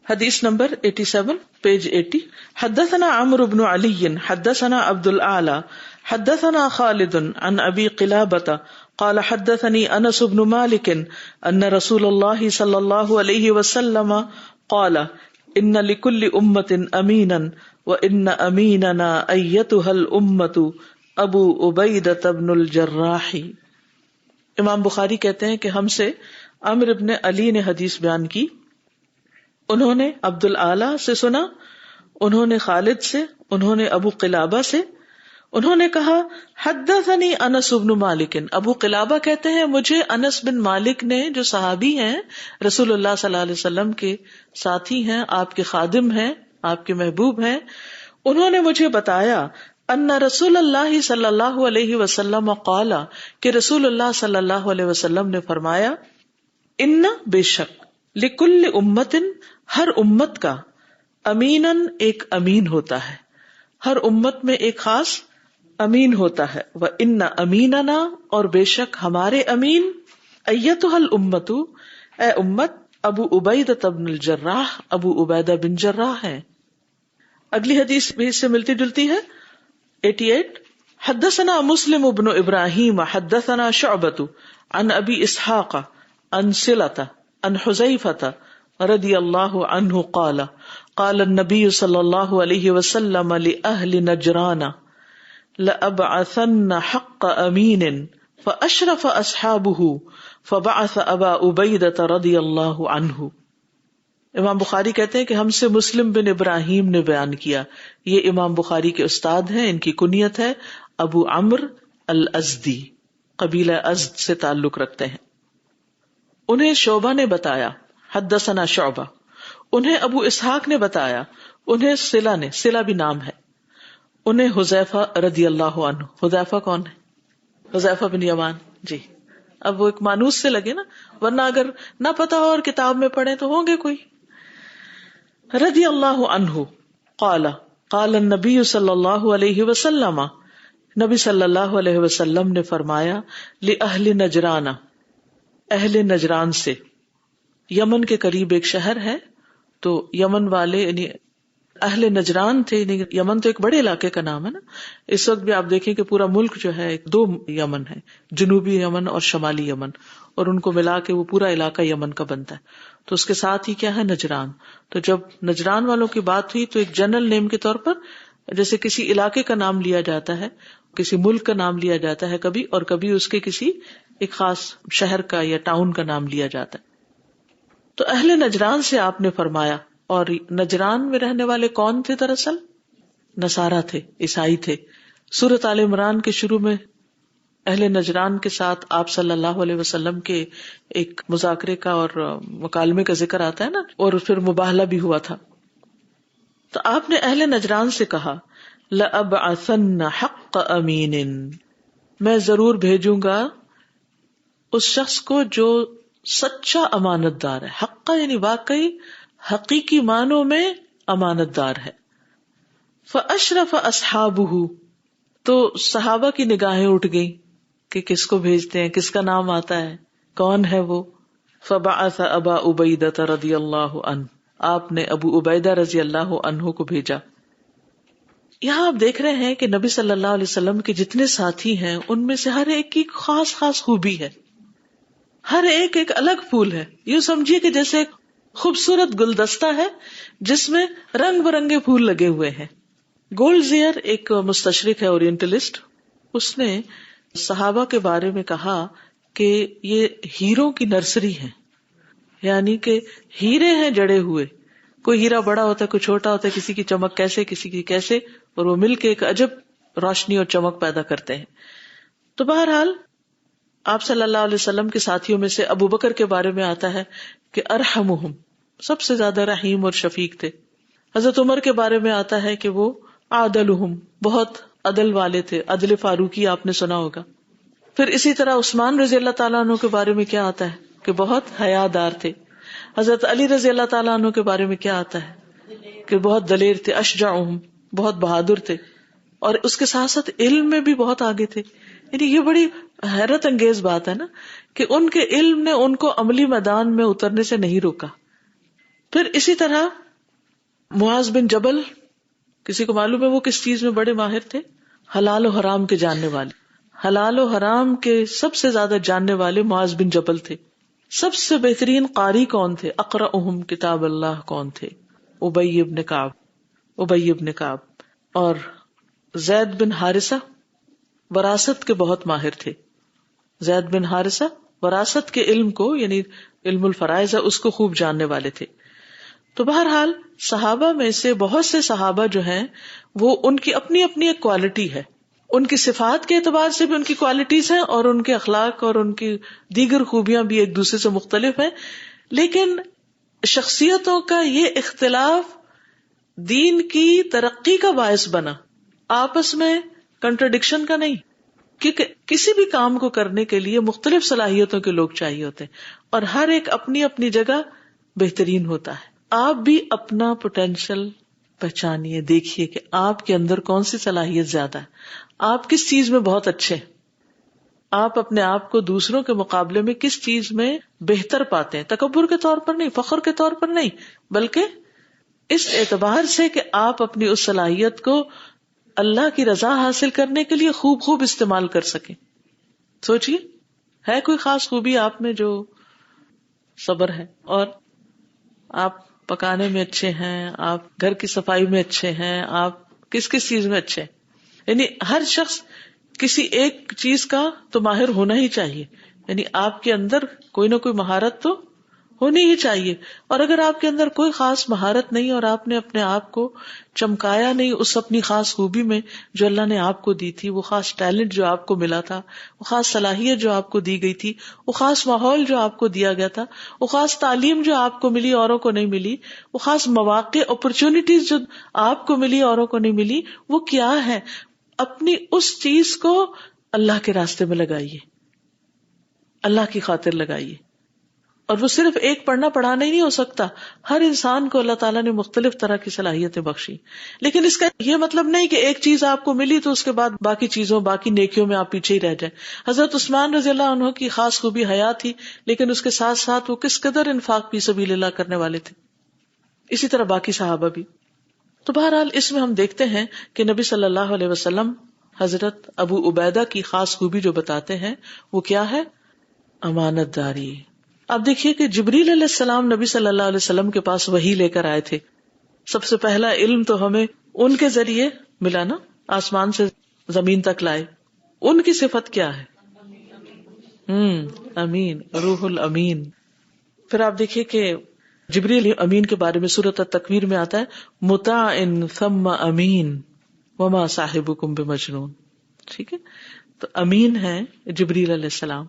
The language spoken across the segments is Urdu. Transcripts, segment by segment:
حدیث نمبر 87 پیج 80. حدثنا عمرو بن علی حدثنا عبد الاعلی حدثنا خالد عن ابی قلابة قال حدثني انس بن مالك ان رسول الله صلی اللہ علیہ وسلم قال ان لكل امة امينا وان اميننا ايتها الامة ابو عبیدۃ بن الجراح. امام بخاری کہتے ہیں کہ ہم سے عمرو بن علی نے حدیث بیان کی، انہوں نے عبد الاعلی سے سنا، انہوں نے خالد سے، انہوں نے ابو قلابہ سے، انہوں نے کہا حدثنی انس بن مالک. ابو قلابہ کہتے ہیں مجھے انس بن مالک نے، جو صحابی ہیں، رسول اللہ صلی اللہ علیہ وسلم کے ساتھی ہیں، آپ کے خادم ہیں، آپ کے محبوب ہیں، انہوں نے مجھے بتایا ان رسول اللہ صلی اللہ علیہ وسلم قال کہ رسول اللہ صلی اللہ علیہ وسلم نے فرمایا ان بے شک لکل امت ہر امت کا امینن ایک امین ہوتا ہے، ہر امت میں ایک خاص امین ہوتا ہے. وَإِنَّ أَمِينَنَا اور بے شک ہمارے امین ایتها الامۃ اے امت ابو عبیدۃ بن الجراح ابو عبیدہ بن جراح ہیں. اگلی حدیث بھی اس سے ملتی جلتی ہے. 88 حدثنا مسلم بن ابراہیم حدثنا شعبۃ عن ابی اسحاق عن صلۃ عن حذیفۃ رضی اللہ عنہ قال قال النبی صلی اللہ علیہ وسلم لأہل نجران لأبعثن حق امین فاشرف اصحابہ فبعث ابا عبیدۃ رضی اللہ عنہ. امام بخاری کہتے ہیں کہ ہم سے مسلم بن ابراہیم نے بیان کیا، یہ امام بخاری کے استاد ہیں، ان کی کنیت ہے ابو عمرو الازدی، قبیلہ ازد سے تعلق رکھتے ہیں. انہیں شعبہ نے بتایا، حدثنا شعبہ، انہیں ابو اسحاق نے بتایا، انہیں صلہ نے، صلہ بھی نام ہے، انہیں حذیفہ رضی اللہ عنہ. حذیفہ کون ہے؟ حذیفہ بن یمان. جی اب وہ ایک مانوس سے لگے نا، ورنہ اگر نہ پتا ہو اور کتاب میں پڑھیں تو ہوں گے کوئی. رضی اللہ عنہ قال قال النبی صلی اللہ علیہ وسلم، نبی صلی اللہ علیہ وسلم نے فرمایا لأہل نجران، اہل نجران سے. یمن کے قریب ایک شہر ہے، تو یمن والے یعنی اہل نجران تھے، یعنی یمن تو ایک بڑے علاقے کا نام ہے نا. اس وقت بھی آپ دیکھیں کہ پورا ملک جو ہے دو یمن ہے، جنوبی یمن اور شمالی یمن، اور ان کو ملا کے وہ پورا علاقہ یمن کا بنتا ہے. تو اس کے ساتھ ہی کیا ہے نجران. تو جب نجران والوں کی بات ہوئی تو ایک جنرل نیم کے طور پر جیسے کسی علاقے کا نام لیا جاتا ہے، کسی ملک کا نام لیا جاتا ہے کبھی، اور کبھی اس کے کسی ایک خاص شہر کا یا ٹاؤن کا نام لیا جاتا ہے. تو اہل نجران سے آپ نے فرمایا، اور نجران میں رہنے والے کون تھے؟ دراصل نصارہ تھے، عیسائی تھے. سورۃ آل عمران کے شروع میں اہل نجران کے ساتھ آپ صلی اللہ علیہ وسلم کے ایک مذاکرے کا اور مکالمے کا ذکر آتا ہے نا، اور پھر مباہلہ بھی ہوا تھا. تو آپ نے اہل نجران سے کہا لأبعثن حق امین، میں ضرور بھیجوں گا اس شخص کو جو سچا امانت دار ہے. حق یعنی واقعی حقیقی معنوں میں امانت دار ہے. فاشرف اصحابہ، تو صحابہ کی نگاہیں اٹھ گئیں کہ کس کو بھیجتے ہیں، کس کا نام آتا ہے، کون ہے وہ. فبعث ابا عبیدۃ رضی اللہ عنہ، آپ نے ابو عبیدہ رضی اللہ عنہ کو بھیجا. یہاں آپ دیکھ رہے ہیں کہ نبی صلی اللہ علیہ وسلم کے جتنے ساتھی ہیں ان میں سے ہر ایک کی خاص خاص خوبی ہے، ہر ایک ایک الگ پھول ہے. یوں سمجھیے کہ جیسے ایک خوبصورت گلدستہ ہے جس میں رنگ برنگے پھول لگے ہوئے ہیں. گولڈ زیئر ایک مستشرق ہے، اورینٹلسٹ، اس نے صحابہ کے بارے میں کہا کہ یہ ہیروں کی نرسری ہے، یعنی کہ ہیرے ہیں جڑے ہوئے. کوئی ہیرا بڑا ہوتا ہے، کوئی چھوٹا ہوتا ہے، کسی کی چمک کیسے، کسی کی کیسے، اور وہ مل کے ایک عجب روشنی اور چمک پیدا کرتے ہیں. تو بہرحال آپ صلی اللہ علیہ وسلم کے ساتھیوں میں سے ابو بکر کے بارے میں آتا ہے کہ ارحمہم، سب سے زیادہ رحیم اور شفیق تھے. حضرت عمر کے بارے میں آتا ہے کہ وہ عادلہم، بہت عدل والے تھے، عدل فاروقی آپ نے سنا ہوگا. پھر اسی طرح عثمان رضی اللہ تعالیٰ عنہ کے بارے میں کیا آتا ہے کہ بہت حیا دار تھے. حضرت علی رضی اللہ تعالیٰ عنہ کے بارے میں کیا آتا ہے کہ بہت دلیر تھے، اشجعہم، بہت بہادر تھے، اور اس کے ساتھ ساتھ علم میں بھی بہت آگے تھے. یعنی یہ بڑی حیرت انگیز بات ہے نا کہ ان کے علم نے ان کو عملی میدان میں اترنے سے نہیں روکا. پھر اسی طرح معاذ بن جبل، کسی کو معلوم ہے وہ کس چیز میں بڑے ماہر تھے؟ حلال و حرام کے جاننے والے. حلال و حرام کے سب سے زیادہ جاننے والے معاذ بن جبل تھے. سب سے بہترین قاری کون تھے؟ اقرأہم کتاب اللہ کون تھے؟ ابی بن کعب. اور زید بن حارثہ وراثت کے بہت ماہر تھے. زید بن حارثہ وراثت کے علم کو، یعنی علم الفرائض ہے، اس کو خوب جاننے والے تھے. تو بہرحال صحابہ میں سے بہت سے صحابہ جو ہیں وہ ان کی اپنی اپنی ایک کوالٹی ہے، ان کی صفات کے اعتبار سے بھی ان کی کوالٹیز ہیں، اور ان کے اخلاق اور ان کی دیگر خوبیاں بھی ایک دوسرے سے مختلف ہیں. لیکن شخصیتوں کا یہ اختلاف دین کی ترقی کا باعث بنا، آپس میں کنٹرڈکشن کا نہیں. کیونکہ کسی بھی کام کو کرنے کے لیے مختلف صلاحیتوں کے لوگ چاہیے ہوتے ہیں، اور ہر ایک اپنی اپنی جگہ بہترین ہوتا ہے. آپ بھی اپنا پوٹینشل پہچانیے، دیکھیے کہ آپ کے اندر کون سی صلاحیت زیادہ ہے، آپ کس چیز میں بہت اچھے ہیں، آپ اپنے آپ کو دوسروں کے مقابلے میں کس چیز میں بہتر پاتے ہیں. تکبر کے طور پر نہیں، فخر کے طور پر نہیں، بلکہ اس اعتبار سے کہ آپ اپنی اس صلاحیت کو اللہ کی رضا حاصل کرنے کے لیے خوب استعمال کر سکیں. سوچئے، ہے کوئی خاص خوبی آپ میں جو صبر ہے، اور آپ پکانے میں اچھے ہیں، آپ گھر کی صفائی میں اچھے ہیں، آپ کس چیز میں اچھے ہیں؟ یعنی ہر شخص کسی ایک چیز کا تو ماہر ہونا ہی چاہیے. یعنی آپ کے اندر کوئی نہ کوئی مہارت تو ہونی ہی چاہیے. اور اگر آپ کے اندر کوئی خاص مہارت نہیں اور آپ نے اپنے آپ کو چمکایا نہیں اس اپنی خاص خوبی میں جو اللہ نے آپ کو دی تھی، وہ خاص ٹیلنٹ جو آپ کو ملا تھا، وہ خاص صلاحیت جو آپ کو دی گئی تھی، وہ خاص ماحول جو آپ کو دیا گیا تھا، وہ خاص تعلیم جو آپ کو ملی اوروں کو نہیں ملی، وہ خاص مواقع اپرچونٹیز جو آپ کو ملی اوروں کو نہیں ملی، وہ کیا ہے؟ اپنی اس چیز کو اللہ کے راستے میں لگائیے، اللہ کی خاطر لگائیے. اور وہ صرف ایک پڑھنا پڑھانا ہی نہیں ہو سکتا. ہر انسان کو اللہ تعالیٰ نے مختلف طرح کی صلاحیتیں بخشی، لیکن اس کا یہ مطلب نہیں کہ ایک چیز آپ کو ملی تو اس کے بعد باقی چیزوں، باقی نیکیوں میں آپ پیچھے ہی رہ جائیں. حضرت عثمان رضی اللہ عنہ کی خاص خوبی حیا تھی، لیکن اس کے ساتھ ساتھ وہ کس قدر انفاق فی سبیل اللہ کرنے والے تھے. اسی طرح باقی صحابہ بھی. تو بہرحال اس میں ہم دیکھتے ہیں کہ نبی صلی اللہ علیہ وسلم حضرت ابو عبیدہ کی خاص خوبی جو بتاتے ہیں وہ کیا ہے؟ امانت داری. اب دیکھیے کہ جبریل علیہ السلام نبی صلی اللہ علیہ وسلم کے پاس وحی لے کر آئے تھے. سب سے پہلا علم تو ہمیں ان کے ذریعے ملا نا، آسمان سے زمین تک لائے. ان کی صفت کیا ہے؟ امین، روح الامین. پھر آپ دیکھیے کہ جبریل امین کے بارے میں سورۃ التکویر میں آتا ہے مطاع ثم امین وما صاحبکم بمجنون. ٹھیک ہے، تو امین ہے جبریل علیہ السلام.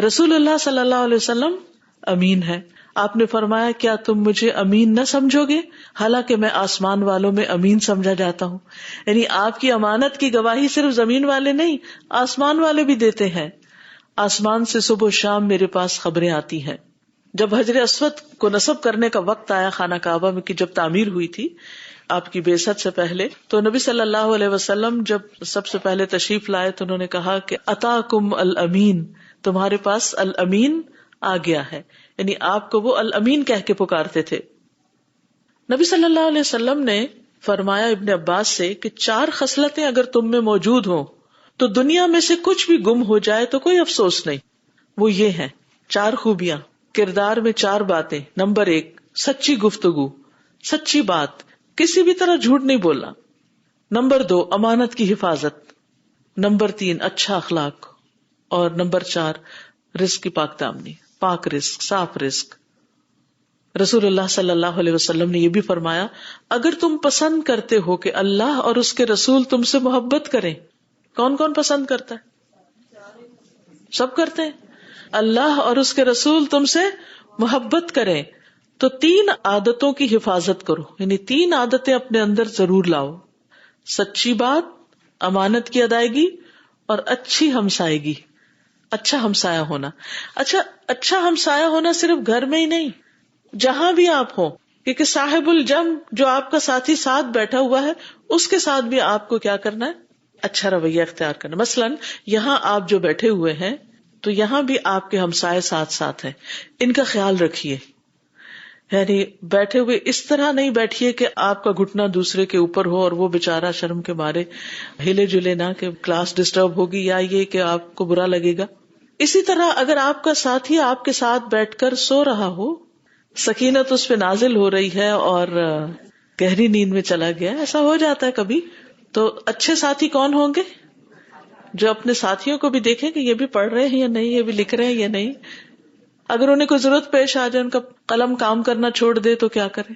رسول اللہ صلی اللہ علیہ وسلم امین ہے. آپ نے فرمایا کیا تم مجھے امین نہ سمجھو گے حالانکہ میں آسمان والوں میں امین سمجھا جاتا ہوں. یعنی آپ کی امانت کی گواہی صرف زمین والے نہیں، آسمان والے بھی دیتے ہیں. آسمان سے صبح و شام میرے پاس خبریں آتی ہیں. جب حجر اسود کو نصب کرنے کا وقت آیا خانہ کعبہ میں کی جب تعمیر ہوئی تھی آپ کی بعثت سے پہلے، تو نبی صلی اللہ علیہ وسلم جب سب سے پہلے تشریف لائے تو انہوں نے کہا کہ اتاکم الامین، تمہارے پاس الامین آ گیا ہے. یعنی آپ کو وہ الامین کہہ کے پکارتے تھے. نبی صلی اللہ علیہ وسلم نے فرمایا ابن عباس سے کہ 4 خصلتیں اگر تم میں موجود ہوں تو دنیا میں سے کچھ بھی گم ہو جائے تو کوئی افسوس نہیں. وہ یہ ہیں 4 خوبیاں. کردار میں 4 باتیں. نمبر 1 سچی گفتگو، سچی بات، کسی بھی طرح جھوٹ نہیں بولنا. نمبر 2 امانت کی حفاظت. نمبر 3 اچھا اخلاق. اور نمبر 4 رزق کی پاک دامنی، پاک رزق، صاف رزق. رسول اللہ صلی اللہ علیہ وسلم نے یہ بھی فرمایا اگر تم پسند کرتے ہو کہ اللہ اور اس کے رسول تم سے محبت کریں. کون کون پسند کرتا ہے؟ سب کرتے ہیں. اللہ اور اس کے رسول تم سے محبت کریں تو 3 عادتوں کی حفاظت کرو. یعنی 3 عادتیں اپنے اندر ضرور لاؤ: سچی بات، امانت کی ادائیگی، اور اچھی ہمسائیگی، اچھا ہمسایہ ہونا. اچھا ہمسایہ ہونا صرف گھر میں ہی نہیں، جہاں بھی آپ ہوں. کیونکہ صاحب الجم جو آپ کا ساتھی ساتھ بیٹھا ہوا ہے اس کے ساتھ بھی آپ کو کیا کرنا ہے؟ اچھا رویہ اختیار کرنا. مثلاً یہاں آپ جو بیٹھے ہوئے ہیں تو یہاں بھی آپ کے ہمسائے ساتھ ساتھ ہیں، ان کا خیال رکھیے. یعنی بیٹھے ہوئے اس طرح نہیں بیٹھیے کہ آپ کا گھٹنا دوسرے کے اوپر ہو اور وہ بےچارا شرم کے مارے ہلے جلے نہ کہ کلاس ڈسٹرب ہوگی یا یہ کہ آپ کو برا لگے گا. اسی طرح اگر آپ کا ساتھی آپ کے ساتھ بیٹھ کر سو رہا ہو، سکینت اس پہ نازل ہو رہی ہے اور گہری نیند میں چلا گیا، ایسا ہو جاتا ہے کبھی، تو اچھے ساتھی کون ہوں گے؟ جو اپنے ساتھیوں کو بھی دیکھیں کہ یہ بھی پڑھ رہے ہیں یا نہیں، یہ بھی لکھ رہے ہیں یا نہیں. اگر انہیں کوئی ضرورت پیش آ جائے، ان کا قلم کام کرنا چھوڑ دے تو کیا کریں؟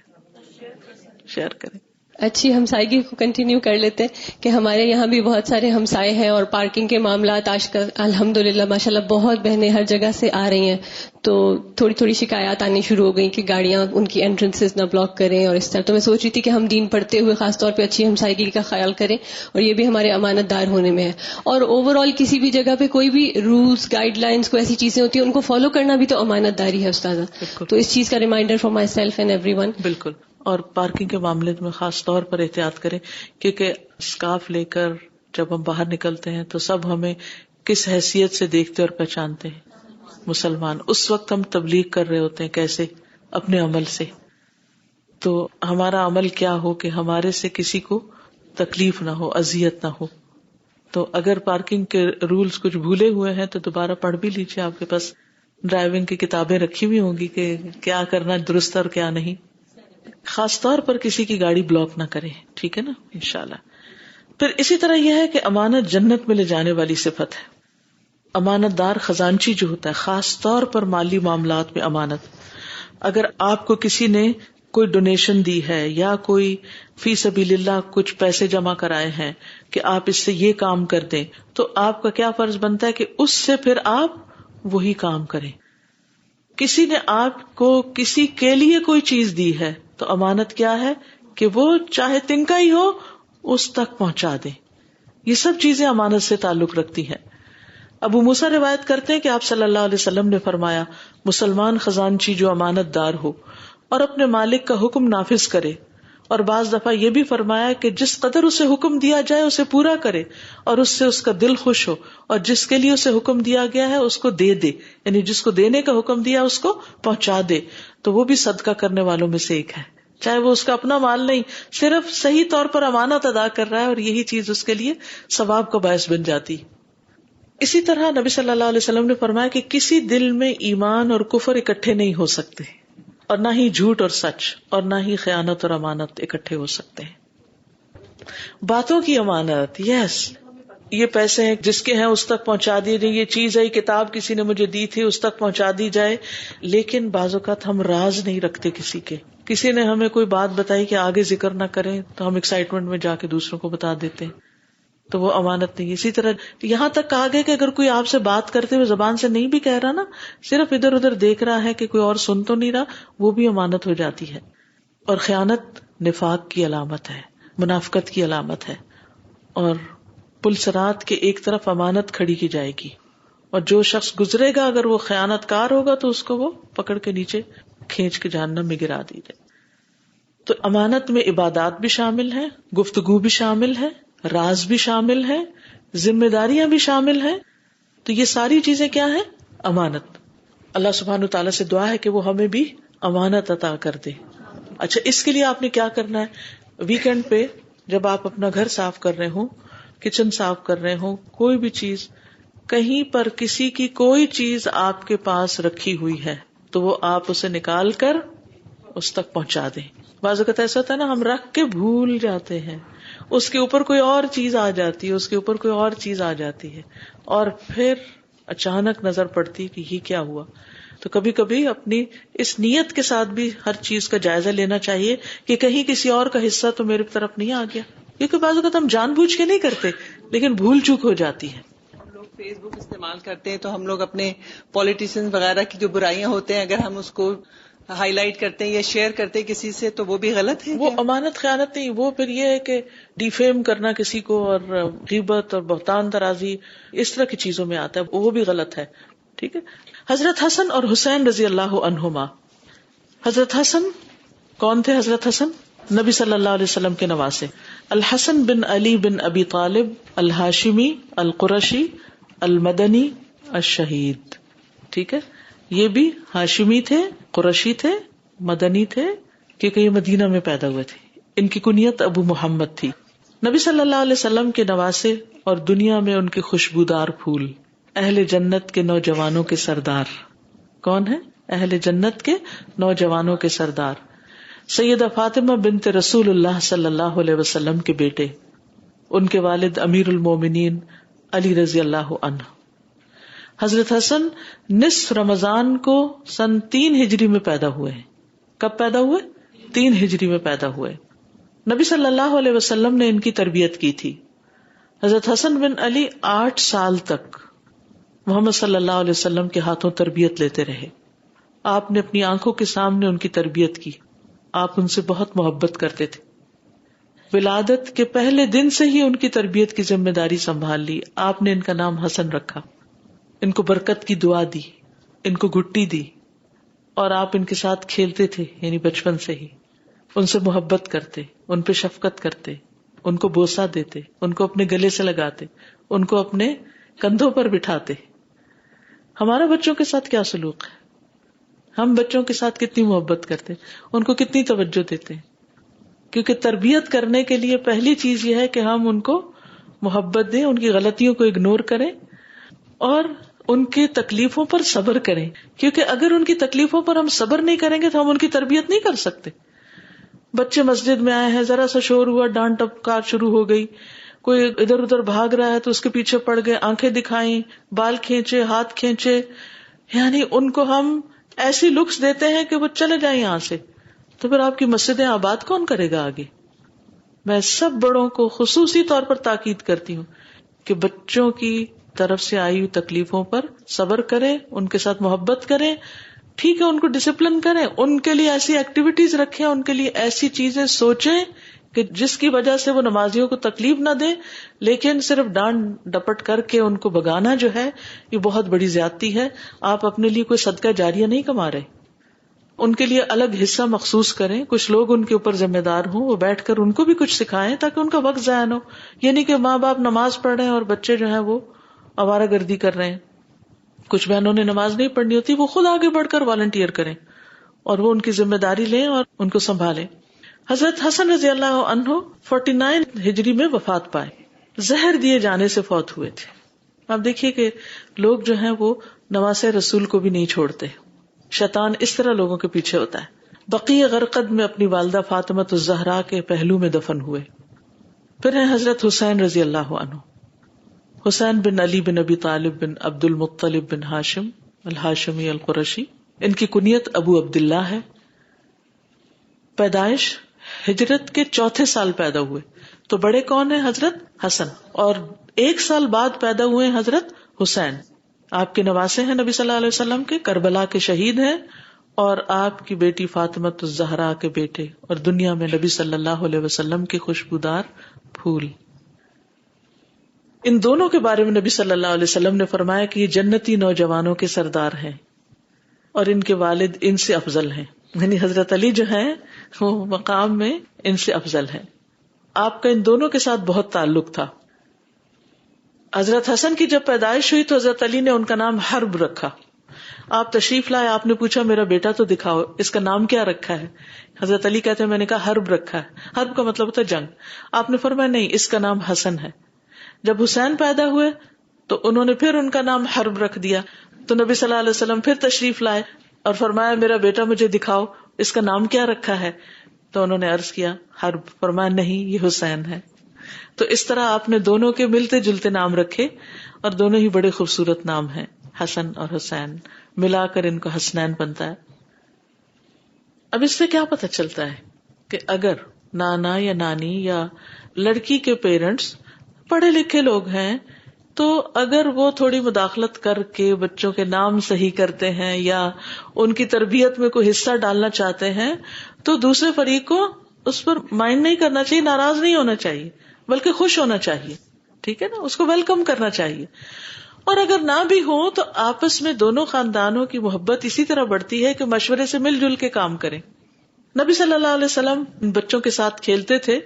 شیئر کریں. اچھی ہمسائیگی کو کنٹینیو کر لیتے ہیں کہ ہمارے یہاں بھی بہت سارے ہمسائے ہیں اور پارکنگ کے معاملات آج کل الحمدللہ ماشاءاللہ بہت بہنیں ہر جگہ سے آ رہی ہیں، تو تھوڑی تھوڑی شکایات آنی شروع ہو گئی کہ گاڑیاں ان کی انٹرنسز نہ بلاک کریں اور اس طرح. تو میں سوچ رہی تھی کہ ہم دین پڑھتے ہوئے خاص طور پہ اچھی ہمسائیگی کا خیال کریں، اور یہ بھی ہمارے امانت دار ہونے میں ہے. اور اوور آل کسی بھی جگہ پہ کوئی بھی رولز گائیڈ لائنز کو ایسی چیزیں ہوتی ہیں ان کو فالو کرنا بھی تو امانت داری ہے استاذہ. تو اس چیز کا reminder for myself and everyone. بالکل. اور پارکنگ کے معاملے میں خاص طور پر احتیاط کریں، کیونکہ اسکارف لے کر جب ہم باہر نکلتے ہیں تو سب ہمیں کس حیثیت سے دیکھتے اور پہچانتے ہیں. مسلمان اس وقت ہم تبلیغ کر رہے ہوتے ہیں کیسے؟ اپنے عمل سے. تو ہمارا عمل کیا ہو کہ ہمارے سے کسی کو تکلیف نہ ہو، اذیت نہ ہو. تو اگر پارکنگ کے رولز کچھ بھولے ہوئے ہیں تو دوبارہ پڑھ بھی لیجیے. آپ کے پاس ڈرائیونگ کی کتابیں رکھی ہوئی ہوں گی کہ کیا کرنا درست اور کیا نہیں. خاص طور پر کسی کی گاڑی بلاک نہ کریں، ٹھیک ہے نا، انشاءاللہ. پھر اسی طرح یہ ہے کہ امانت جنت میں لے جانے والی صفت ہے. امانت دار خزانچی جو ہوتا ہے، خاص طور پر مالی معاملات میں امانت. اگر آپ کو کسی نے کوئی ڈونیشن دی ہے یا کوئی فی سبیل اللہ کچھ پیسے جمع کرائے ہیں کہ آپ اس سے یہ کام کر دیں، تو آپ کا کیا فرض بنتا ہے کہ اس سے پھر آپ وہی کام کریں. کسی نے آپ کو کسی کے لیے کوئی چیز دی ہے تو امانت کیا ہے کہ وہ چاہے تنکا ہی ہو اس تک پہنچا دیں. یہ سب چیزیں امانت سے تعلق رکھتی ہیں. ابو موسیٰ روایت کرتے ہیں کہ آپ صلی اللہ علیہ وسلم نے فرمایا، مسلمان خزانچی جو امانت دار ہو اور اپنے مالک کا حکم نافذ کرے، اور بعض دفعہ یہ بھی فرمایا کہ جس قدر اسے حکم دیا جائے اسے پورا کرے اور اس سے اس کا دل خوش ہو، اور جس کے لیے اسے حکم دیا گیا ہے اس کو دے دے، یعنی جس کو دینے کا حکم دیا اس کو پہنچا دے، تو وہ بھی صدقہ کرنے والوں میں سے ایک ہے. چاہے وہ اس کا اپنا مال نہیں، صرف صحیح طور پر امانت ادا کر رہا ہے اور یہی چیز اس کے لیے ثواب کا باعث بن جاتی. اسی طرح نبی صلی اللہ علیہ وسلم نے فرمایا کہ کسی دل میں ایمان اور کفر اکٹھے نہیں ہو سکتے، اور نہ ہی جھوٹ اور سچ، اور نہ ہی خیانت اور امانت اکٹھے ہو سکتے ہیں. باتوں کی امانت، یس، یہ پیسے ہیں جس کے ہیں اس تک پہنچا دیے جائے، یہ چیز ہے، یہ کتاب کسی نے مجھے دی تھی اس تک پہنچا دی جائے. لیکن بعض اوقات ہم راز نہیں رکھتے کسی کے. کسی نے ہمیں کوئی بات بتائی کہ آگے ذکر نہ کریں تو ہم ایکسائٹمنٹ میں جا کے دوسروں کو بتا دیتے ہیں، تو وہ امانت نہیں. اسی طرح یہاں تک کہا گیا کہ اگر کوئی آپ سے بات کرتے ہوئے زبان سے نہیں بھی کہہ رہا نا، صرف ادھر ادھر دیکھ رہا ہے کہ کوئی اور سن تو نہیں رہا، وہ بھی امانت ہو جاتی ہے. اور خیانت نفاق کی علامت ہے، منافقت کی علامت ہے. اور پلسرات کے ایک طرف امانت کھڑی کی جائے گی، اور جو شخص گزرے گا اگر وہ خیانت کار ہوگا تو اس کو وہ پکڑ کے نیچے کھینچ کے جہنم میں گرا دی جائے. تو امانت میں عبادات بھی شامل ہے، گفتگو بھی شامل ہے، راز بھی شامل ہے، ذمہ داریاں بھی شامل ہیں. تو یہ ساری چیزیں کیا ہیں؟ امانت. اللہ سبحانہ وتعالیٰ سے دعا ہے کہ وہ ہمیں بھی امانت عطا کر دے. اچھا، اس کے لیے آپ نے کیا کرنا ہے؟ ویکینڈ پہ جب آپ اپنا گھر صاف کر رہے ہوں، کچن صاف کر رہے ہوں، کوئی بھی چیز، کہیں پر کسی کی کوئی چیز آپ کے پاس رکھی ہوئی ہے تو وہ آپ اسے نکال کر اس تک پہنچا دیں. بعض اوقات ایسا ہوتا ہے نا، ہم رکھ کے بھول جاتے ہیں، اس کے اوپر کوئی اور چیز آ جاتی ہے، اس کے اوپر کوئی اور چیز آ جاتی ہے، اور پھر اچانک نظر پڑتی کہ یہ کیا ہوا. تو کبھی کبھی اپنی اس نیت کے ساتھ بھی ہر چیز کا جائزہ لینا چاہیے کہ کہیں کسی اور کا حصہ تو میری طرف نہیں آ گیا. کیونکہ بعض اوقات ہم جان بوجھ کے نہیں کرتے لیکن بھول چوک ہو جاتی ہے. ہم لوگ فیس بک استعمال کرتے ہیں تو ہم لوگ اپنے پولیٹیشین وغیرہ کی جو برائیاں ہوتے ہیں اگر ہم اس کو ہائی لائٹ کرتے ہیں یا شیئر کرتے ہیں کسی سے تو وہ بھی غلط ہے. وہ امانت خیانت نہیں، وہ پھر یہ ہے کہ ڈیفیم کرنا کسی کو اور غیبت اور بہتان ترازی اس طرح کی چیزوں میں آتا ہے، وہ بھی غلط ہے. ٹھیک ہے. حضرت حسن اور حسین رضی اللہ عنہما. حضرت حسن کون تھے؟ حضرت حسن نبی صلی اللہ علیہ وسلم کے نواسے. الحسن بن علی بن ابی طالب الہاشمی القرشی المدنی الشہید. ٹھیک ہے، یہ بھی ہاشمی تھے، قرشی تھے، مدنی تھے کیونکہ یہ مدینہ میں پیدا ہوئے تھے. ان کی کنیت ابو محمد تھی. نبی صلی اللہ علیہ وسلم کے نواسے اور دنیا میں ان کے خوشبودار پھول. اہل جنت کے نوجوانوں کے سردار. کون ہے؟ اہل جنت کے نوجوانوں کے سردار. سیدہ فاطمہ بنت رسول اللہ صلی اللہ علیہ وسلم کے بیٹے. ان کے والد امیر المومنین علی رضی اللہ عنہ. حضرت حسن نصف رمضان کو سن 3 ہجری میں پیدا ہوئے ہیں. کب پیدا ہوئے؟ 3 ہجری میں پیدا ہوئے. نبی صلی اللہ علیہ وسلم نے ان کی تربیت کی تھی. حضرت حسن بن علی 8 سال تک محمد صلی اللہ علیہ وسلم کے ہاتھوں تربیت لیتے رہے. آپ نے اپنی آنکھوں کے سامنے ان کی تربیت کی. آپ ان سے بہت محبت کرتے تھے. ولادت کے پہلے دن سے ہی ان کی تربیت کی ذمہ داری سنبھال لی. آپ نے ان کا نام حسن رکھا. ان کو برکت کی دعا دی, ان کو گھٹی دی, اور آپ ان کے ساتھ کھیلتے تھے. یعنی بچپن سے ہی ان سے محبت کرتے, ان پہ شفقت کرتے, ان کو بوسہ دیتے, ان کو اپنے گلے سے لگاتے, ان کو اپنے کندھوں پر بٹھاتے. ہمارا بچوں کے ساتھ کیا سلوک ہے؟ ہم بچوں کے ساتھ کتنی محبت کرتے, ان کو کتنی توجہ دیتے ہیں. کیونکہ تربیت کرنے کے لیے پہلی چیز یہ ہے کہ ہم ان کو محبت دیں, ان کی غلطیوں کو اگنور کریں اور ان کی تکلیفوں پر صبر کریں. کیونکہ اگر ان کی تکلیفوں پر ہم صبر نہیں کریں گے تو ہم ان کی تربیت نہیں کر سکتے. بچے مسجد میں آئے ہیں, ذرا سا شور ہوا, ڈانٹ ٹپکار شروع ہو گئی, کوئی ادھر ادھر بھاگ رہا ہے تو اس کے پیچھے پڑ گئے, آنکھیں دکھائیں, بال کھینچے, ہاتھ کھینچے, یعنی ان کو ہم ایسی لکس دیتے ہیں کہ وہ چلے جائیں یہاں سے. تو پھر آپ کی مسجدیں آباد کون کرے گا آگے؟ میں سب بڑوں کو خصوصی طور پر تاکید کرتی ہوں کہ بچوں کی طرف سے آئی ہوئی تکلیفوں پر صبر کریں, ان کے ساتھ محبت کریں. ٹھیک ہے, ان کو ڈسپلن کریں, ان کے لیے ایسی ایکٹیویٹیز رکھیں, ان کے لیے ایسی چیزیں سوچیں کہ جس کی وجہ سے وہ نمازیوں کو تکلیف نہ دیں. لیکن صرف ڈانٹ ڈپٹ کر کے ان کو بگانا جو ہے یہ بہت بڑی زیادتی ہے. آپ اپنے لیے کوئی صدقہ جاریہ نہیں کما رہے. ان کے لیے الگ حصہ مخصوص کریں, کچھ لوگ ان کے اوپر ذمہ دار ہوں, وہ بیٹھ کر ان کو بھی کچھ سکھائیں تاکہ ان کا وقت ضائع نہ ہو. یہ نہیں کہ ماں باپ نماز پڑھ رہے ہیں اور بچے جو ہیں وہ آوارہ گردی کر رہے ہیں. کچھ بہنوں نے نماز نہیں پڑھنی ہوتی, وہ خود آگے بڑھ کر والنٹیئر کریں اور وہ ان کی ذمہ داری لیں اور ان کو سنبھالیں. حضرت حسن رضی اللہ عنہ 49 ہجری میں وفات پائے, زہر دیے جانے سے فوت ہوئے تھے. آپ دیکھیے کہ لوگ جو ہیں وہ نواسے رسول کو بھی نہیں چھوڑتے. شیطان اس طرح لوگوں کے پیچھے ہوتا ہے. بقیع غرقد میں اپنی والدہ فاطمۃ الزہرا کے پہلو میں دفن ہوئے. پھر ہیں حضرت حسین رضی اللہ عنہ. حسین بن علی بن ابی طالب بن عبد المطلب بن ہاشم الہاشمی القرشی. ان کی کنیت ابو عبداللہ ہے. پیدائش ہجرت کے 4تھے سال پیدا ہوئے. تو بڑے کون ہیں؟ حضرت حسن. اور 1 سال بعد پیدا ہوئے حضرت حسین. آپ کے نواسے ہیں نبی صلی اللہ علیہ وسلم کے, کربلا کے شہید ہیں, اور آپ کی بیٹی فاطمۃ الزہرا کے بیٹے, اور دنیا میں نبی صلی اللہ علیہ وسلم کے خوشبودار پھول. ان دونوں کے بارے میں نبی صلی اللہ علیہ وسلم نے فرمایا کہ یہ جنتی نوجوانوں کے سردار ہیں اور ان کے والد ان سے افضل ہیں. یعنی حضرت علی جو ہیں وہ مقام میں ان سے افضل ہیں. آپ کا ان دونوں کے ساتھ بہت تعلق تھا. حضرت حسن کی جب پیدائش ہوئی تو حضرت علی نے ان کا نام حرب رکھا. آپ تشریف لائے, آپ نے پوچھا میرا بیٹا تو دکھاؤ, اس کا نام کیا رکھا ہے؟ حضرت علی کہتے ہیں میں نے کہا حرب رکھا ہے. حرب کا مطلب ہوتا ہے جنگ. آپ نے فرمایا نہیں, اس کا نام حسن ہے. جب حسین پیدا ہوئے تو انہوں نے پھر ان کا نام حرب رکھ دیا. تو نبی صلی اللہ علیہ وسلم پھر تشریف لائے اور فرمایا میرا بیٹا مجھے دکھاؤ, اس کا نام کیا رکھا ہے؟ تو انہوں نے عرض کیا حرب. فرمایا نہیں, یہ حسین ہے. تو اس طرح آپ نے دونوں کے ملتے جلتے نام رکھے اور دونوں ہی بڑے خوبصورت نام ہیں, حسن اور حسین. ملا کر ان کو حسنین بنتا ہے. اب اس سے کیا پتہ چلتا ہے کہ اگر نانا یا نانی یا لڑکی کے پیرنٹس پڑھے لکھے لوگ ہیں تو اگر وہ تھوڑی مداخلت کر کے بچوں کے نام صحیح کرتے ہیں یا ان کی تربیت میں کوئی حصہ ڈالنا چاہتے ہیں تو دوسرے فریق کو اس پر مائنڈ نہیں کرنا چاہیے, ناراض نہیں ہونا چاہیے, بلکہ خوش ہونا چاہیے. ٹھیک ہے نا, اس کو ویلکم کرنا چاہیے. اور اگر نہ بھی ہو تو آپس میں دونوں خاندانوں کی محبت اسی طرح بڑھتی ہے کہ مشورے سے مل جل کے کام کریں. نبی صلی اللہ علیہ وسلم بچوں کے ساتھ کھیلتے تھے.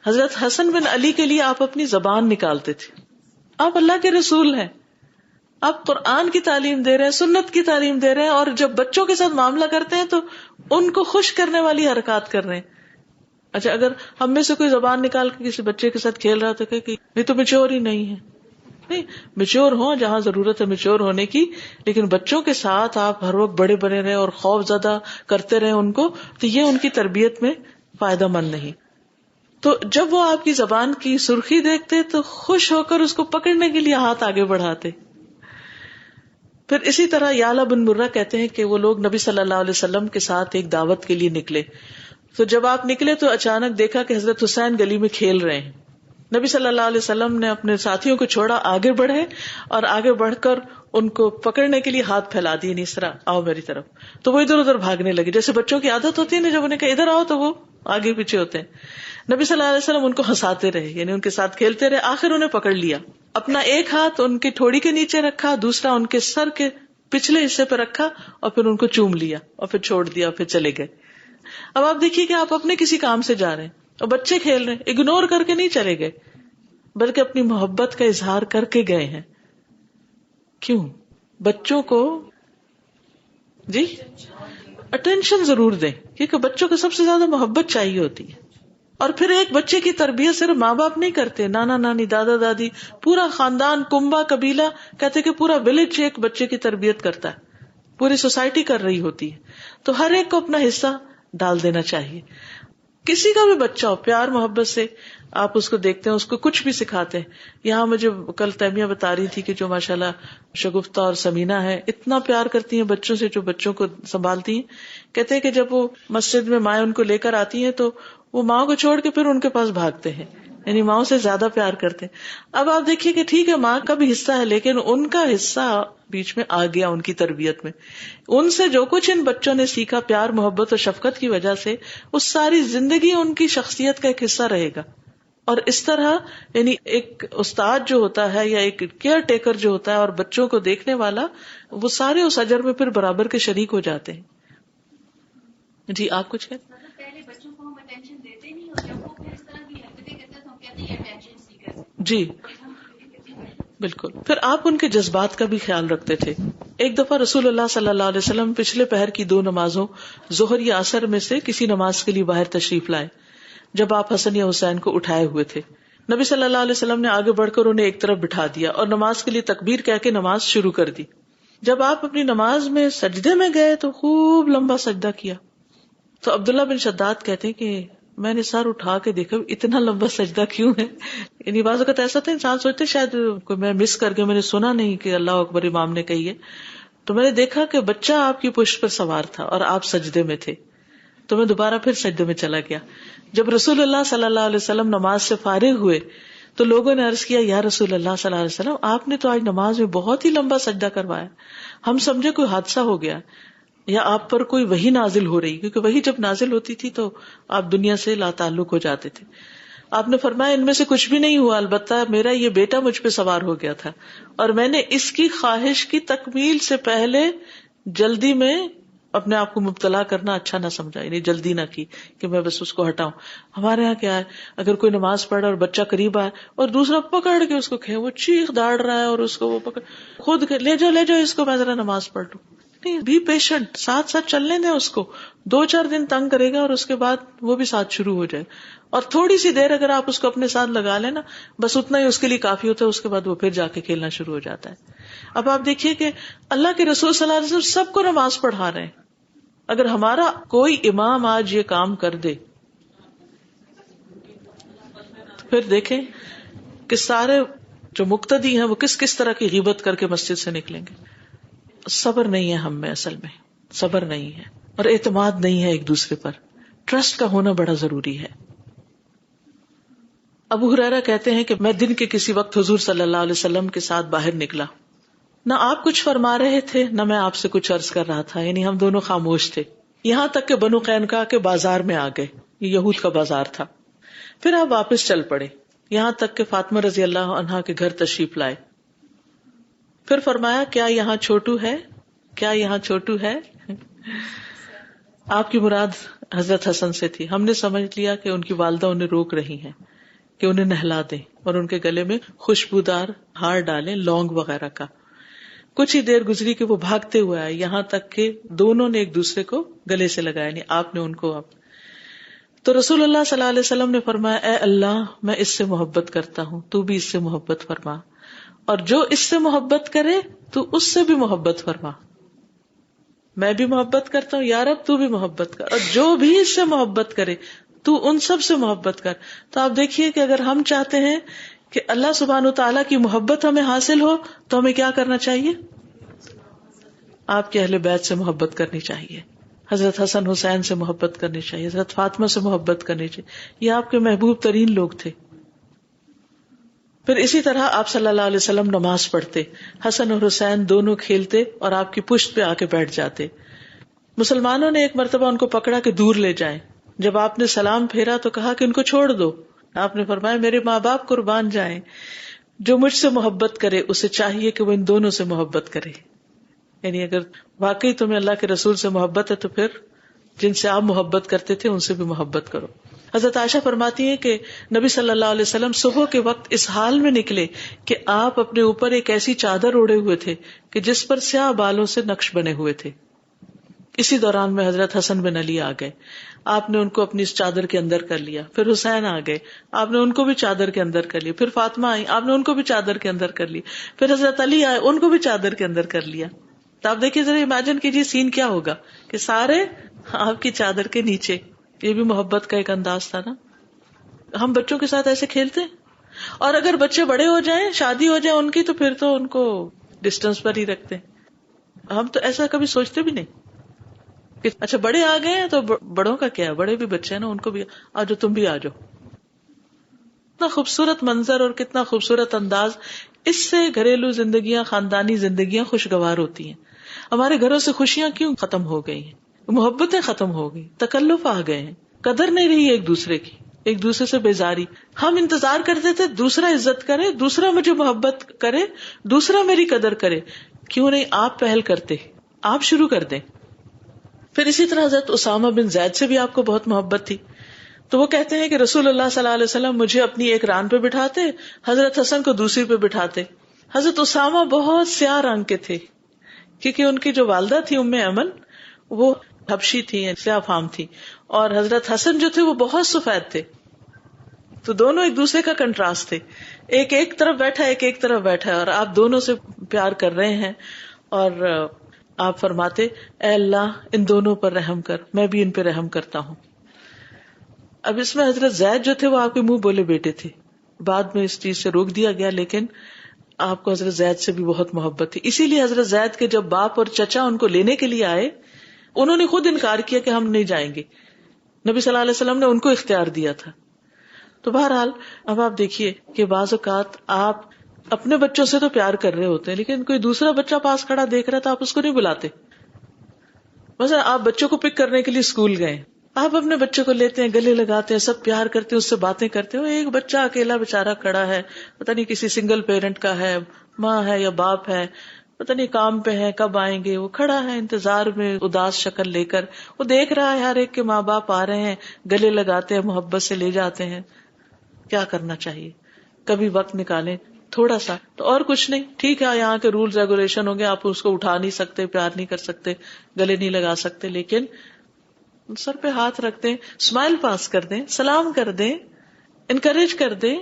حضرت حسن بن علی کے لیے آپ اپنی زبان نکالتے تھے. آپ اللہ کے رسول ہیں, آپ قرآن کی تعلیم دے رہے ہیں، سنت کی تعلیم دے رہے ہیں، اور جب بچوں کے ساتھ معاملہ کرتے ہیں تو ان کو خوش کرنے والی حرکات کر رہے ہیں. اچھا، اگر ہم میں سے کوئی زبان نکال کے کسی بچے کے ساتھ کھیل رہا تو کہ یہ تو میچور ہی نہیں ہے. نہیں، میچور ہوں جہاں ضرورت ہے میچور ہونے کی، لیکن بچوں کے ساتھ آپ ہر وقت بڑے بنے رہے اور خوف زدہ کرتے رہے ان کو، تو یہ ان کی تربیت میں فائدہ مند نہیں. تو جب وہ آپ کی زبان کی سرخی دیکھتے تو خوش ہو کر اس کو پکڑنے کے لیے ہاتھ آگے بڑھاتے. پھر اسی طرح یعلا بن مرہ کہتے ہیں کہ وہ لوگ نبی صلی اللہ علیہ وسلم کے ساتھ ایک دعوت کے لیے نکلے. تو جب آپ نکلے تو اچانک دیکھا کہ حضرت حسین گلی میں کھیل رہے ہیں. نبی صلی اللہ علیہ وسلم نے اپنے ساتھیوں کو چھوڑا، آگے بڑھے اور آگے بڑھ کر ان کو پکڑنے کے لیے ہاتھ پھیلا دیے، نہیں اس طرح آؤ میری طرف. تو وہ ادھر ادھر بھاگنے لگے، جیسے بچوں کی عادت ہوتی ہے نا، جب انہیں کہا ادھر آؤ تو وہ آگے پیچھے ہوتے ہیں. نبی صلی اللہ علیہ وسلم ان کو ہنساتے رہے، یعنی ان کے ساتھ کھیلتے رہے. آخر انہیں پکڑ لیا، اپنا ایک ہاتھ ان کی ٹھوڑی کے نیچے رکھا، دوسرا ان کے سر کے پچھلے حصے پہ رکھا اور پھر ان کو چوم لیا اور پھر چھوڑ دیا اور پھر چلے گئے. اب آپ دیکھیے کہ آپ اپنے کسی کام سے جا رہے ہیں اور بچے کھیل رہے ہیں، اگنور کر کے نہیں چلے گئے بلکہ اپنی محبت کا اظہار کر کے گئے ہیں. کیوں؟ بچوں کو جی اٹینشن ضرور دیں، کیونکہ بچوں کو سب سے زیادہ محبت چاہیے ہوتی ہے. اور پھر ایک بچے کی تربیت صرف ماں باپ نہیں کرتے، نانا نانی، دادا دادی، پورا خاندان، کنبا، قبیلہ، کہتے کہ پورا ولیج ایک بچے کی تربیت کرتا ہے، پوری سوسائٹی کر رہی ہوتی ہے. تو ہر ایک کو اپنا حصہ ڈال دینا چاہیے. کسی کا بھی بچہ ہو، پیار محبت سے آپ اس کو دیکھتے ہیں، اس کو کچھ بھی سکھاتے ہیں. یہاں مجھے کل تیمیہ بتا رہی تھی کہ جو ماشاءاللہ شگفتہ اور سمینہ ہے، اتنا پیار کرتی ہیں بچوں سے، جو بچوں کو سنبھالتی ہیں. کہتے ہیں کہ جب وہ مسجد میں مائیں ان کو لے کر آتی ہیں تو وہ ماں کو چھوڑ کے پھر ان کے پاس بھاگتے ہیں، یعنی ماں سے زیادہ پیار کرتے ہیں. اب آپ دیکھیے کہ ٹھیک ہے ماں کا بھی حصہ ہے، لیکن ان کا حصہ بیچ میں آ گیا ان کی تربیت میں. ان سے جو کچھ ان بچوں نے سیکھا پیار محبت اور شفقت کی وجہ سے، اس ساری زندگی ان کی شخصیت کا ایک حصہ رہے گا. اور اس طرح یعنی ایک استاد جو ہوتا ہے یا ایک کیئر ٹیکر جو ہوتا ہے اور بچوں کو دیکھنے والا، وہ سارے اس اجر میں پھر برابر کے شریک ہو جاتے ہیں. جی آپ کچھ کہتے ہیں؟ پہلے بچوں کو ہم اٹینشن دیتے نہیں، اور جب وہ پھر اس طرح کی حرکتیں کرتے ہیں تو ہم کہتے ہیں اٹینشن سیکر. جی بالکل. پھر آپ ان کے جذبات کا بھی خیال رکھتے تھے. ایک دفعہ رسول اللہ صلی اللہ علیہ وسلم پچھلے پہر کی 2 نمازوں ظہر یا عصر میں سے کسی نماز کے لیے باہر تشریف لائے. جب آپ حسن یا حسین کو اٹھائے ہوئے تھے، نبی صلی اللہ علیہ وسلم نے آگے بڑھ کر انہیں ایک طرف بٹھا دیا اور نماز کے لیے تکبیر کہہ کے نماز شروع کر دی. جب آپ اپنی نماز میں سجدے میں گئے تو خوب لمبا سجدہ کیا. تو عبداللہ بن شداد کہتے ہیں کہ میں نے سر اٹھا کے دیکھا اتنا لمبا سجدہ کیوں ہے. یعنی بعض اوقات ایسا تھا انسان سوچتے شاید کوئی میں مس کر کے میں نے سنا نہیں کہ اللہ اکبر امام نے کہی ہے. تو میں نے دیکھا کہ بچہ آپ کی پشت پر سوار تھا اور آپ سجدے میں تھے، تو میں دوبارہ پھر سجدے میں چلا گیا. جب رسول اللہ صلی اللہ علیہ وسلم نماز سے فارغ ہوئے تو لوگوں نے عرض کیا یا رسول اللہ صلی اللہ علیہ وسلم، آپ نے تو آج نماز میں بہت ہی لمبا سجدہ کروایا، ہم سمجھے کوئی حادثہ ہو گیا یا آپ پر کوئی وحی نازل ہو رہی، کیونکہ وحی جب نازل ہوتی تھی تو آپ دنیا سے لا تعلق ہو جاتے تھے. آپ نے فرمایا ان میں سے کچھ بھی نہیں ہوا، البتہ میرا یہ بیٹا مجھ پہ سوار ہو گیا تھا اور میں نے اس کی خواہش کی تکمیل سے پہلے جلدی میں اپنے آپ کو مبتلا کرنا اچھا نہ سمجھا، یعنی جلدی نہ کی کہ میں بس اس کو ہٹاؤں. ہمارے ہاں کیا ہے، اگر کوئی نماز پڑھ اور بچہ قریب آئے اور دوسرا پکڑ کے اس کو کھے، وہ چیخ داڑ رہا ہے اور اس کو وہ پکڑ خود لے جاؤ اس کو، میں ذرا نماز پڑھ لوں. نہیں، بی پیشنٹ، ساتھ ساتھ چلنے دیں اس کو. 2-4 دن تنگ کرے گا اور اس کے بعد وہ بھی ساتھ شروع ہو جائے. اور تھوڑی سی دیر اگر آپ اس کو اپنے ساتھ لگا لیں نا، بس اتنا ہی اس کے لیے کافی ہوتا ہے، اس کے بعد وہ پھر جا کے کھیلنا شروع ہو جاتا ہے. اب آپ دیکھیے کہ اللہ کے رسول صلی اللہ علیہ وسلم سب کو نماز پڑھا رہے ہیں. اگر ہمارا کوئی امام آج یہ کام کر دے تو پھر دیکھیں کہ سارے جو مقتدی ہیں وہ کس کس طرح کی غیبت کر کے مسجد سے نکلیں گے. صبر نہیں ہے ہم میں، اصل میں صبر نہیں ہے اور اعتماد نہیں ہے ایک دوسرے پر. ٹرسٹ کا ہونا بڑا ضروری ہے. ابو ہریرہ کہتے ہیں کہ میں دن کے کسی وقت حضور صلی اللہ علیہ وسلم کے ساتھ باہر نکلا، نہ آپ کچھ فرما رہے تھے نہ میں آپ سے کچھ عرض کر رہا تھا، یعنی ہم دونوں خاموش تھے، یہاں تک کہ بنو قینقاع کے بازار میں آ گئے. یہ یہود کا بازار تھا. پھر آپ واپس چل پڑے یہاں تک کہ فاطمہ رضی اللہ عنہا کے گھر تشریف لائے. پھر فرمایا کیا یہاں چھوٹو ہے، کیا یہاں چھوٹو ہے. آپ کی مراد حضرت حسن سے تھی. ہم نے سمجھ لیا کہ ان کی والدہ انہیں روک رہی ہیں کہ انہیں نہلا دیں اور ان کے گلے میں خوشبودار ہار ڈالیں، لونگ وغیرہ کا. کچھ ہی دیر گزری کہ وہ بھاگتے ہوئے آئے، یہاں تک کہ دونوں نے ایک دوسرے کو گلے سے لگایا، یعنی آپ نے ان کو تو رسول اللہ صلی اللہ علیہ وسلم نے فرمایا اے اللہ میں اس سے محبت کرتا ہوں، تو بھی اس سے محبت فرما، اور جو اس سے محبت کرے تو اس سے بھی محبت فرما. میں بھی محبت کرتا ہوں یا رب، تو بھی محبت کر، اور جو بھی اس سے محبت کرے تو ان سب سے محبت کر. تو آپ دیکھیے کہ اگر ہم چاہتے ہیں کہ اللہ سبحانہ وتعالیٰ کی محبت ہمیں حاصل ہو تو ہمیں کیا کرنا چاہیے؟ آپ کے اہل بیت سے محبت کرنی چاہیے، حضرت حسن حسین سے محبت کرنی چاہیے، حضرت فاطمہ سے محبت کرنی چاہیے، یہ آپ کے محبوب ترین لوگ تھے. پھر اسی طرح آپ صلی اللہ علیہ وسلم نماز پڑھتے، حسن اور حسین دونوں کھیلتے اور آپ کی پشت پہ آ کے بیٹھ جاتے. مسلمانوں نے ایک مرتبہ ان کو پکڑا کہ دور لے جائیں. جب آپ نے سلام پھیرا تو کہا کہ ان کو چھوڑ دو. آپ نے فرمایا میرے ماں باپ قربان جائیں، جو مجھ سے محبت کرے اسے چاہیے کہ وہ ان دونوں سے محبت کرے. یعنی اگر واقعی تمہیں اللہ کے رسول سے محبت ہے تو پھر جن سے آپ محبت کرتے تھے ان سے بھی محبت کرو. حضرت عائشہ فرماتی ہیں کہ نبی صلی اللہ علیہ وسلم صبح کے وقت اس حال میں نکلے کہ آپ اپنے اوپر ایک ایسی چادر اوڑے ہوئے تھے کہ جس پر سیاہ بالوں سے نقش بنے ہوئے تھے. اسی دوران میں حضرت حسن بن علی آ گئے، آپ نے ان کو اپنی اس چادر کے اندر کر لیا. پھر حسین آ گئے، آپ نے ان کو بھی چادر کے اندر کر لیا. پھر فاطمہ آئی، آپ نے ان کو بھی چادر کے اندر کر لی. پھر حضرت علی آئے، ان کو بھی چادر کے اندر کر لیا. تو آپ دیکھیے ذرا امیجن کیجیے سین کیا ہوگا کہ سارے آپ کی چادر کے نیچے. یہ بھی محبت کا ایک انداز تھا نا. ہم بچوں کے ساتھ ایسے کھیلتے ہیں، اور اگر بچے بڑے ہو جائیں، شادی ہو جائے ان کی، تو پھر تو ان کو ڈسٹینس پر ہی رکھتے ہیں. ہم تو ایسا کبھی سوچتے بھی نہیں کہ اچھا بڑے آ گئے ہیں تو بڑوں کا کیا ہے، بڑے بھی بچے ہیں نا، ان کو بھی آ جاؤ، تم بھی آ جاؤ. کتنا خوبصورت منظر اور کتنا خوبصورت انداز. اس سے گھریلو زندگیاں، خاندانی زندگیاں خوشگوار ہوتی ہیں. ہمارے گھروں سے خوشیاں کیوں ختم ہو گئی ہیں؟ محبتیں ختم ہو گئی، تکلف آ گئے ہیں، قدر نہیں رہی ایک دوسرے کی، ایک دوسرے سے بیزاری. ہم انتظار کرتے تھے دوسرا عزت کرے، دوسرا مجھے محبت کرے، دوسرا میری قدر کرے. کیوں نہیں آپ پہل کرتے، آپ شروع کر دیں. پھر اسی طرح حضرت اسامہ بن زید سے بھی آپ کو بہت محبت تھی. تو وہ کہتے ہیں کہ رسول اللہ صلی اللہ علیہ وسلم مجھے اپنی ایک ران پہ بٹھاتے، حضرت حسن کو دوسری پہ بٹھاتے. حضرت اسامہ بہت سیاہ رنگ کے تھے کیونکہ ان کی جو والدہ تھی ام ایمن وہ حبشی تھی، سیاہ فام تھی، اور حضرت حسن جو تھے وہ بہت سفید تھے. تو دونوں ایک دوسرے کا کنٹراسٹ تھے، ایک ایک طرف بیٹھا، ایک ایک طرف بیٹھا، اور آپ دونوں سے پیار کر رہے ہیں. اور آپ فرماتے اے اللہ ان دونوں پر رحم کر، میں بھی ان پہ رحم کرتا ہوں. اب اس میں حضرت زید جو تھے وہ آپ کے منہ بولے بیٹے تھے، بعد میں اس چیز سے روک دیا گیا، لیکن آپ کو حضرت زید سے بھی بہت محبت تھی. اسی لیے حضرت زید کے جب باپ اور چچا ان کو لینے کے لیے آئے، انہوں نے خود انکار کیا کہ ہم نہیں جائیں گے. نبی صلی اللہ علیہ وسلم نے ان کو اختیار دیا تھا. تو بہرحال اب آپ دیکھیے کہ بعض اوقات آپ اپنے بچوں سے تو پیار کر رہے ہوتے ہیں، لیکن کوئی دوسرا بچہ پاس کھڑا دیکھ رہا تھا، آپ اس کو نہیں بلاتے. مثلا آپ بچوں کو پک کرنے کے لیے اسکول گئے، آپ اپنے بچے کو لیتے ہیں، گلے لگاتے ہیں، سب پیار کرتے ہیں، اس سے باتیں کرتے ہیں. ایک بچہ اکیلا بےچارا کھڑا ہے، پتہ نہیں کسی سنگل پیرنٹ کا ہے، ماں ہے یا باپ ہے، پتہ نہیں کام پہ ہے، کب آئیں گے. وہ کھڑا ہے انتظار میں اداس شکل لے کر، وہ دیکھ رہا ہے ہر ایک کے ماں باپ آ رہے ہیں، گلے لگاتے ہیں، محبت سے لے جاتے ہیں. کیا کرنا چاہیے؟ کبھی وقت نکالیں تھوڑا سا، تو اور کچھ نہیں. ٹھیک ہے یہاں کے رولز ریگولیشن ہوں گے، آپ اس کو اٹھا نہیں سکتے، پیار نہیں کر سکتے، گلے نہیں لگا سکتے، لیکن سر پہ ہاتھ رکھ دیں، اسمائل پاس کر دیں، سلام کر دیں، انکریج کر دیں،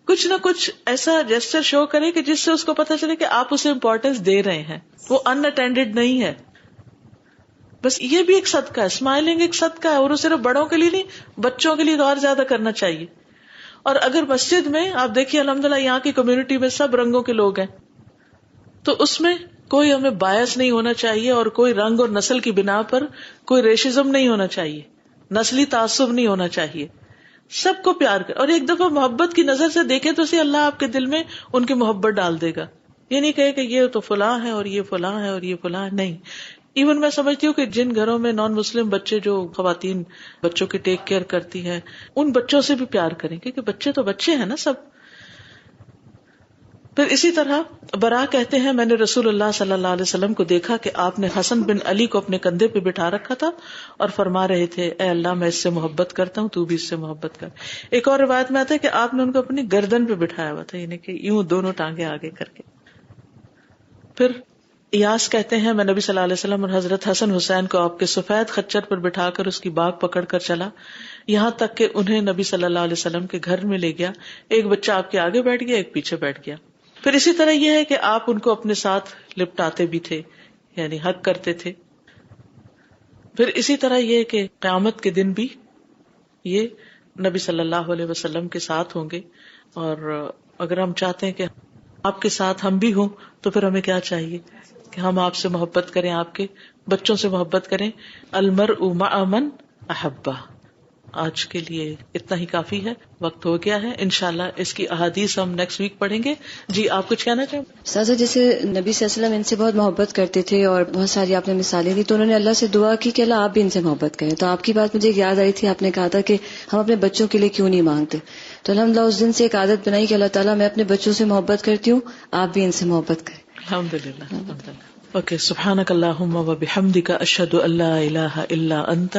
کچھ نہ کچھ ایسا جیسچر شو کریں کہ جس سے اس کو پتا چلے کہ آپ اسے امپورٹینس دے رہے ہیں، وہ ان اٹینڈیڈ نہیں ہے. بس یہ بھی ایک صدقہ ہے، اسمائلنگ ایک صدقہ ہے، اور وہ صرف بڑوں کے لیے نہیں، بچوں کے لیے تو اور زیادہ کرنا چاہیے. اور اگر مسجد میں آپ دیکھیے الحمدللہ یہاں کی کمیونٹی میں سب رنگوں کے لوگ ہیں، تو اس میں کوئی ہمیں باعث نہیں ہونا چاہیے، اور کوئی رنگ اور نسل کی بنا پر کوئی ریشزم نہیں ہونا چاہیے، نسلی تعصب نہیں ہونا چاہیے. سب کو پیار کر، اور ایک دفعہ محبت کی نظر سے دیکھیں تو اسی اللہ آپ کے دل میں ان کی محبت ڈال دے گا. یہ نہیں کہے کہ یہ تو فلاں ہے اور یہ فلاں ہے اور یہ فلاں ہے، نہیں. ایون میں سمجھتی ہوں کہ جن گھروں میں نان مسلم بچے، جو خواتین بچوں کی ٹیک کیئر کرتی ہیں، ان بچوں سے بھی پیار کریں، کیونکہ بچے تو بچے ہیں نا سب. پھر اسی طرح برا کہتے ہیں میں نے رسول اللہ صلی اللہ علیہ وسلم کو دیکھا کہ آپ نے حسن بن علی کو اپنے کندھے پہ بٹھا رکھا تھا اور فرما رہے تھے اے اللہ میں اس سے محبت کرتا ہوں، تو بھی اس سے محبت کر. ایک اور روایت میں آتا ہے کہ آپ نے ان کو اپنی گردن پہ بٹھایا ہوا تھا، یعنی کہ یوں دونوں ٹانگیں آگے کر کے. پھر ایاس کہتے ہیں میں نبی صلی اللہ علیہ وسلم اور حضرت حسن حسین کو آپ کے سفید خچر پر بٹھا کر اس کی باگ پکڑ کر چلا، یہاں تک کہ انہیں نبی صلی اللہ علیہ وسلم کے گھر میں لے گیا. ایک بچہ آپ کے آگے بیٹھ گیا، ایک پیچھے بیٹھ گیا. پھر اسی طرح یہ ہے کہ آپ ان کو اپنے ساتھ لپٹاتے بھی تھے، یعنی حق کرتے تھے. پھر اسی طرح یہ کہ قیامت کے دن بھی یہ نبی صلی اللہ علیہ وسلم کے ساتھ ہوں گے. اور اگر ہم چاہتے ہیں کہ آپ کے ساتھ ہم بھی ہوں تو پھر ہمیں کیا چاہیے کہ ہم آپ سے محبت کریں، آپ کے بچوں سے محبت کریں. المرء مع من احبہ. آج کے لیے اتنا ہی کافی ہے، وقت ہو گیا ہے. انشاءاللہ اس کی احادیث ہم نیکسٹ ویک پڑھیں گے. جی آپ کچھ کہنا چاہیں؟ سازا جیسے نبی صلی اللہ علیہ وسلم ان سے بہت محبت کرتے تھے اور بہت ساری آپ نے مثالیں دی، تو انہوں نے اللہ سے دعا کی کہ اللہ آپ بھی ان سے محبت کریں. تو آپ کی بات مجھے یاد آئی تھی، آپ نے کہا تھا کہ ہم اپنے بچوں کے لیے کیوں نہیں مانگتے. تو الحمدللہ اس دن سے ایک عادت بنائی کہ اللہ تعالیٰ میں اپنے بچوں سے محبت کرتی ہوں، آپ بھی ان سے محبت کریں. الحمدللہ. اوکے، سبحانک اللہم و بحمدک، اشہد ان لا الہ الا انت،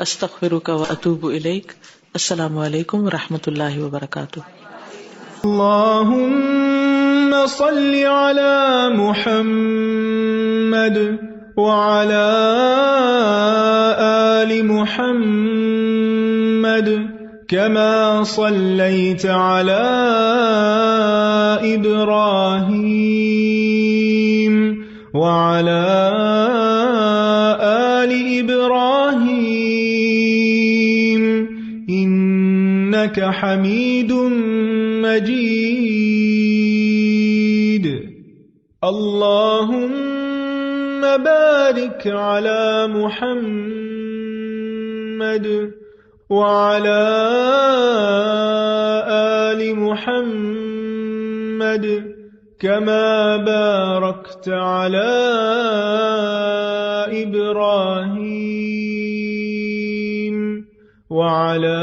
استغفرک و اتوب الیک. السلام علیکم و رحمۃ اللہ وبرکاتہ. اللهم صل على محمد وعلى آل محمد كما صليت على إبراهيم وعلى آل إبراهيم إنك حميد مجيد. اللهم بارك على محمد وعلى آل محمد كما باركت على إبراهيم وعلى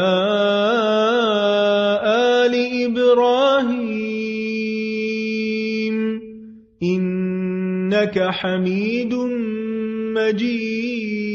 آل إبراهيم إنك حميد مجيد.